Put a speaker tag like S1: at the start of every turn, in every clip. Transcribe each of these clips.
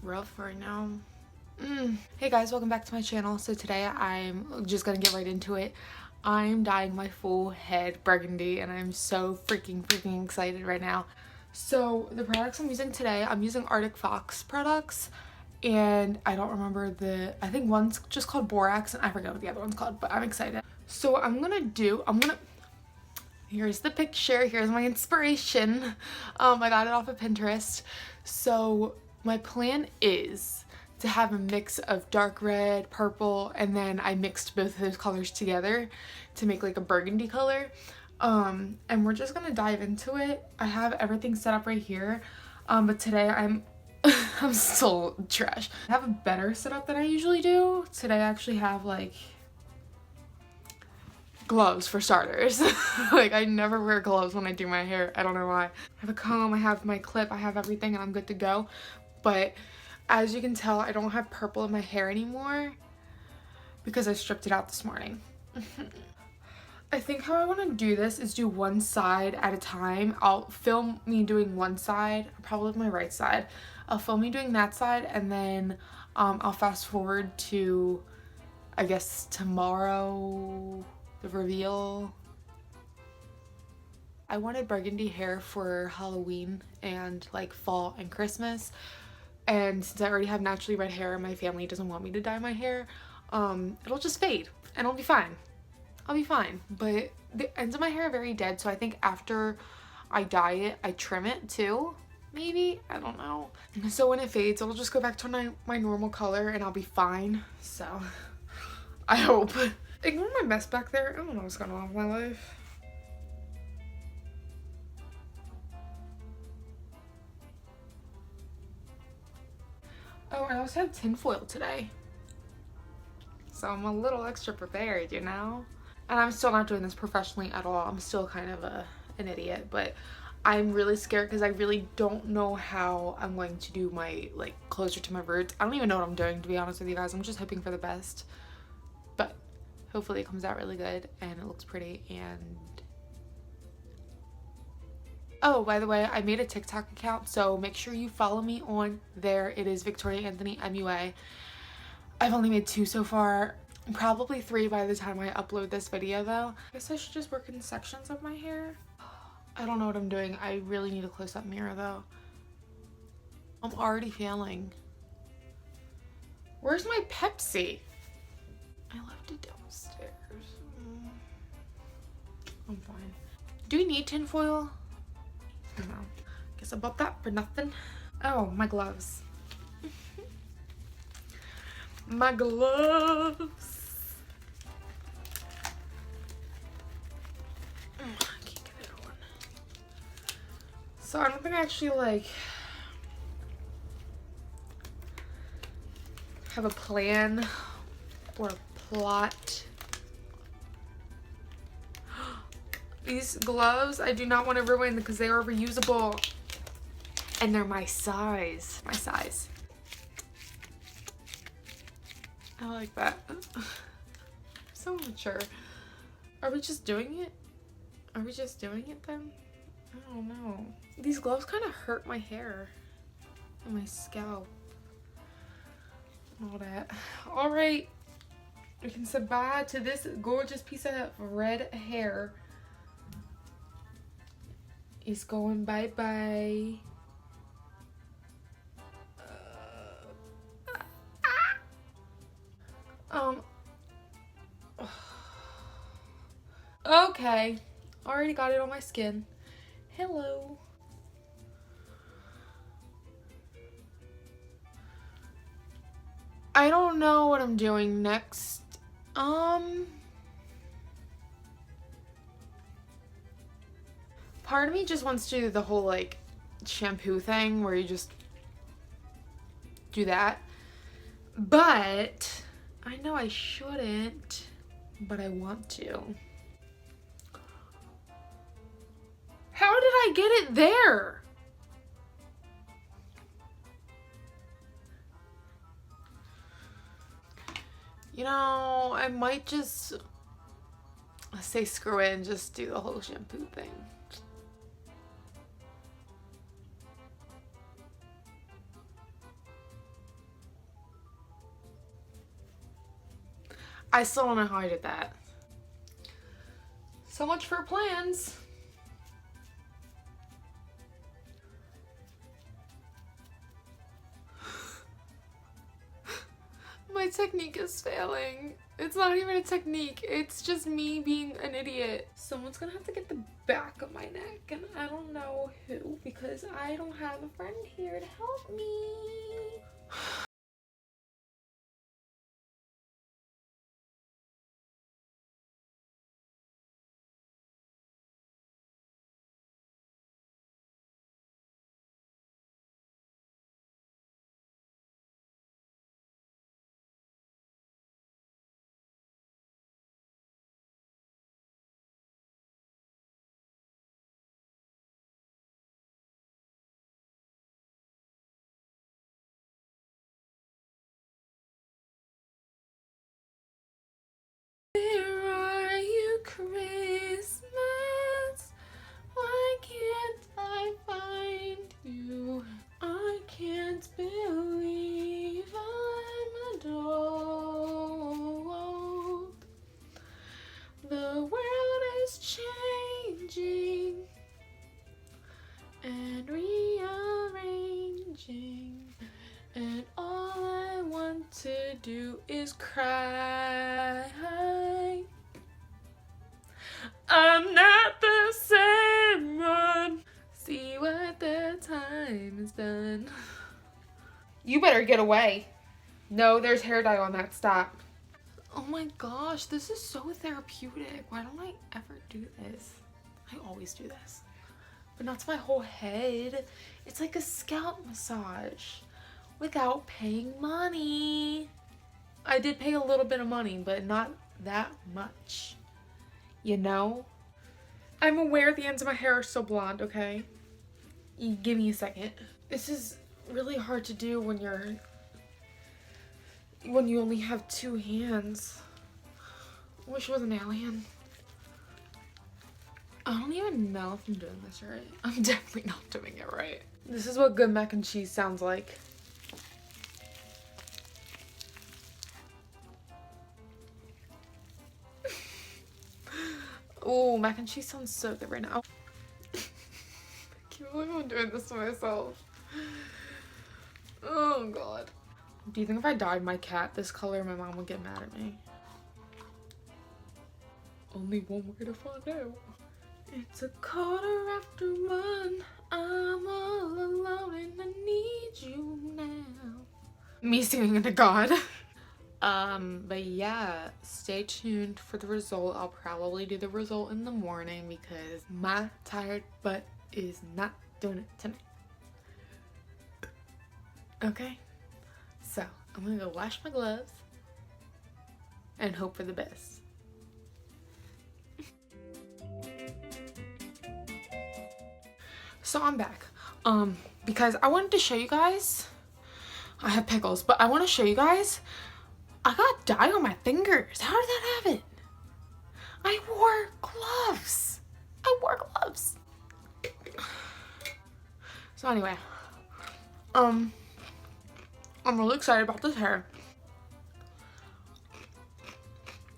S1: rough right now. Hey guys, welcome back to my channel. So today I'm just gonna get right into it. I'm dyeing my full head burgundy and I'm so freaking excited right now. So the products I'm using today, I'm using Arctic Fox products, and I don't remember I think one's just called Borax and I forget what the other one's called, but I'm excited. So here's the picture, here's my inspiration. I got it off of Pinterest. So my plan is to have a mix of dark red, purple, and then I mixed both of those colors together to make like a burgundy color. And we're just gonna dive into it. I have everything set up right here, but today I'm still trash. I have a better setup than I usually do. Today I actually have like gloves for starters. Like I never wear gloves when I do my hair. I don't know why. I have a comb, I have my clip, I have everything, and I'm good to go. But as you can tell, I don't have purple in my hair anymore because I stripped it out this morning. I think how I want to do this is do one side at a time. I'll film me doing one side, probably my right side. I'll film me doing that side, and then I'll fast forward to, I guess, tomorrow, the reveal. I wanted burgundy hair for Halloween and like fall and Christmas. And since I already have naturally red hair and my family doesn't want me to dye my hair, it'll just fade and I'll be fine. I'll be fine. But the ends of my hair are very dead, so I think after I dye it, I trim it too. Maybe? I don't know. So when it fades, it'll just go back to my normal color and I'll be fine. So, I hope. Ignore my mess back there. I don't know what's going on with my life. Oh, I also have tinfoil today. So I'm a little extra prepared, you know? And I'm still not doing this professionally at all. I'm still kind of an idiot, but I'm really scared because I really don't know how I'm going to do my, like, closer to my roots. I don't even know what I'm doing, to be honest with you guys. I'm just hoping for the best. But hopefully it comes out really good and it looks pretty. And oh, by the way, I made a TikTok account, so make sure you follow me on there. It is Victoria Anthony MUA. I've only made 2 so far, probably 3 by the time I upload this video though. I guess I should just work in sections of my hair. I don't know what I'm doing. I really need a close-up mirror though. I'm already failing. Where's my Pepsi? I left it downstairs. I'm fine. Do we need tinfoil? No. Guess I bought that for nothing. Oh, my gloves. My gloves. I can't get it on. So I don't think I actually like have a plan or a plot. These gloves, I do not want to ruin because they are reusable. And they're my size. My size. I like that. So mature. Are we just doing it? Are we just doing it then? I don't know. These gloves kind of hurt my hair and my scalp. All that. Alright. We can say bye to this gorgeous piece of red hair. Is going bye-bye. Okay. Already got it on my skin. Hello. I don't know what I'm doing next. Part of me just wants to do the whole like shampoo thing where you just do that. But I know I shouldn't, but I want to. How did I get it there? You know, I might just say screw it and just do the whole shampoo thing. I still don't know how I did that. So much for plans. My technique is failing. It's not even a technique. It's just me being an idiot. Someone's gonna have to get the back of my neck, and I don't know who, because I don't have a friend here to help me. Where are you, Christmas? Why can't I find you? I can't believe I'm adult. The world is changing and rearranging, and all I want to do is cry. I'm not the same one. See what the time has done. You better get away. No, there's hair dye on that. Stop. Oh my gosh, this is so therapeutic. Why don't I ever do this? I always do this. But not to my whole head. It's like a scalp massage without paying money. I did pay a little bit of money, but not that much. You know? I'm aware the ends of my hair are still blonde, okay? Give me a second. This is really hard to do when you only have two hands. I wish it was an alien. I don't even know if I'm doing this right. I'm definitely not doing it right. This is what good mac and cheese sounds like. Oh, mac and cheese sounds so good right now. I can't believe I'm doing this to myself. Oh god. Do you think if I dyed my cat this color, my mom would get mad at me? Only one way to find out. It's 1:15. I'm all alone and I need you now. Me singing into God. But yeah, stay tuned for the result. I'll probably do the result in the morning because my tired butt is not doing it tonight. Okay, so I'm gonna go wash my gloves and hope for the best. So I'm back, because I wanted to show you guys, I have pickles, but I want to show you guys, I got dye on my fingers. How did that happen? I wore gloves. So anyway, I'm really excited about this hair.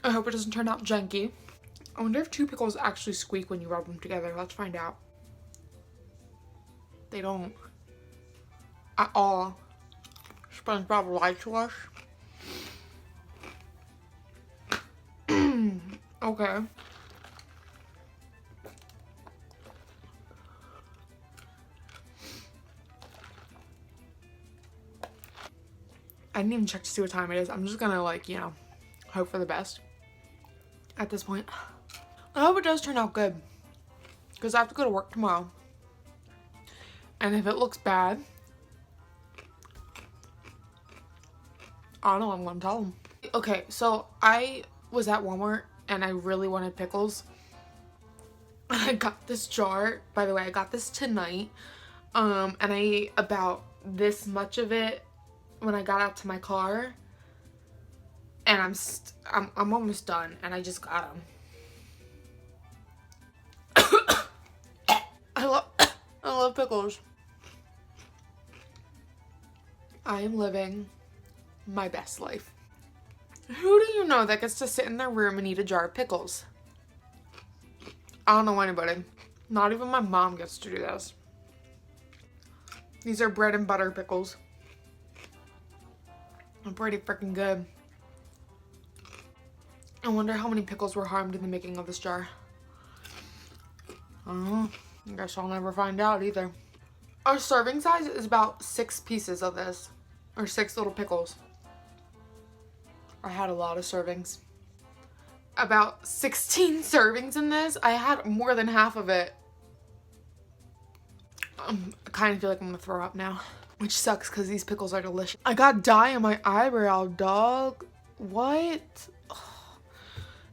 S1: I hope it doesn't turn out janky. I wonder if two pickles actually squeak when you rub them together. Let's find out. They don't at all. SpongeBob lied to us. Okay. I didn't even check to see what time it is. I'm just gonna, like, you know, hope for the best at this point. I hope it does turn out good, because I have to go to work tomorrow. And if it looks bad, I don't know, I'm gonna tell them. Okay, so I was at Walmart and I really wanted pickles. I got this jar, by the way, I got this tonight. And I ate about this much of it when I got out to my car. And I'm almost done, and I just got them. I love pickles. I am living my best life. Who do you know that gets to sit in their room and eat a jar of pickles? I don't know anybody. Not even my mom gets to do this. These are bread and butter pickles. They're pretty freaking good. I wonder how many pickles were harmed in the making of this jar. I don't know. I guess I'll never find out either. Our serving size is about 6 pieces of this. Or 6 little pickles. I had a lot of servings. About 16 servings in this. I had more than half of it. I kind of feel like I'm gonna throw up now. Which sucks because these pickles are delicious. I got dye on my eyebrow, dog. What? Ugh.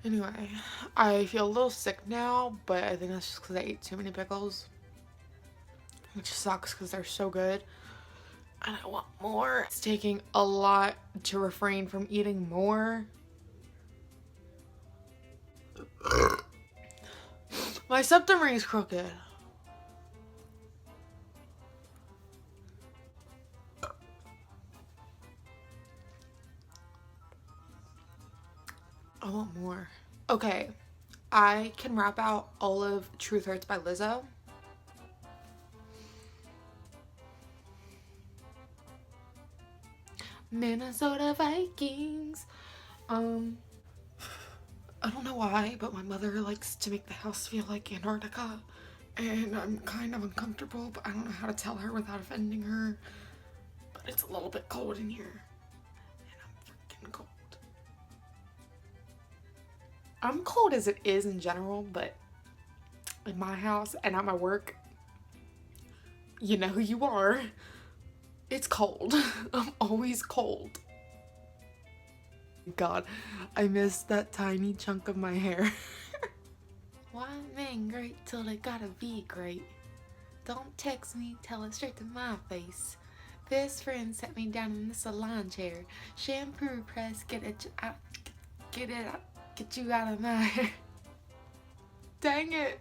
S1: Anyway, I feel a little sick now, but I think that's just because I ate too many pickles. Which sucks because they're so good. And I want more. It's taking a lot to refrain from eating more. My septum ring is crooked. I want more. Okay, I can rap out all of Truth Hurts by Lizzo. Minnesota Vikings. I don't know why, but my mother likes to make the house feel like Antarctica. And I'm kind of uncomfortable, but I don't know how to tell her without offending her. But it's a little bit cold in here. And I'm freaking cold. I'm cold as it is in general, but in my house and at my work, you know who you are. It's cold. I'm always cold. God, I missed that tiny chunk of my hair. Why men great till they gotta be great? Don't text me, tell it straight to my face. Best friend set me down in the salon chair. Shampoo press, get it out, get you out of my hair. Dang it.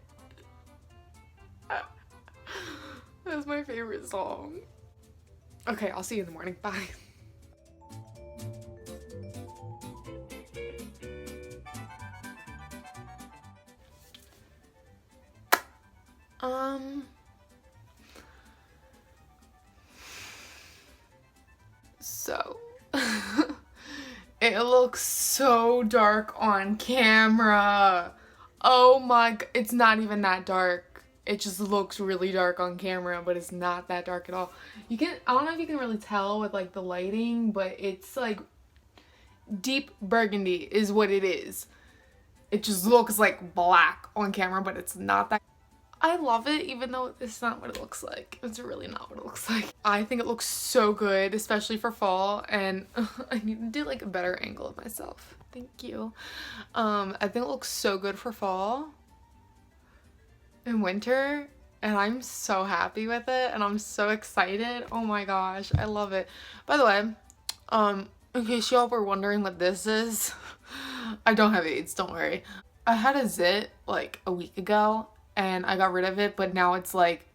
S1: That's my favorite song. Okay, I'll see you in the morning. Bye. So it looks so dark on camera. Oh my god, it's not even that dark. It just looks really dark on camera, but it's not that dark at all. I don't know if you can really tell with like the lighting, but it's like deep burgundy is what it is. It just looks like black on camera, but it's not that. I love it, even though it's not what it looks like. It's really not what it looks like. I think it looks so good, especially for fall, and I need to do like a better angle of myself. Thank you. I think it looks so good for fall and winter, and I'm so happy with it, and I'm so excited. Oh my gosh, I love it. By the way, in case y'all were wondering what this is, I don't have AIDS, don't worry. I had a zit like a week ago, and I got rid of it, but now it's like,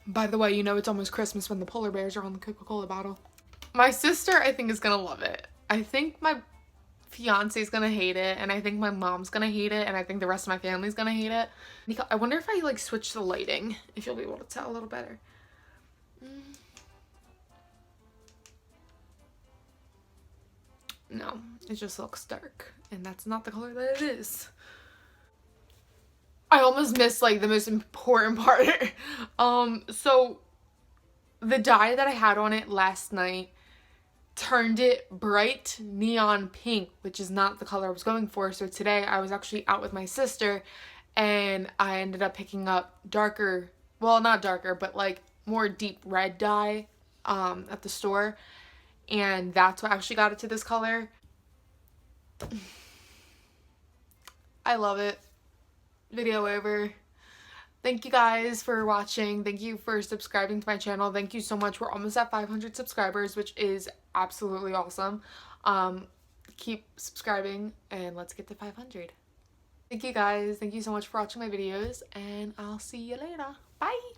S1: by the way, you know it's almost Christmas when the polar bears are on the Coca-Cola bottle. My sister, I think, is gonna love it. I think my fiance is gonna hate it, and I think my mom's gonna hate it, and I think the rest of my family's gonna hate it. I wonder if I like switch the lighting, if you'll be able to tell a little better. No, it just looks dark, and that's not the color that it is. I almost missed like the most important part. So the dye that I had on it last night turned it bright neon pink, which is not the color I was going for. So today I was actually out with my sister, and I ended up picking up darker, well, not darker, but like more deep red dye at the store, and that's what actually got it to this color. I love it. Video over. Thank you guys for watching. Thank you for subscribing to my channel. Thank you so much. We're almost at 500 subscribers, which is absolutely awesome. Keep subscribing, and let's get to 500. Thank you guys. Thank you so much for watching my videos, and I'll see you later. Bye.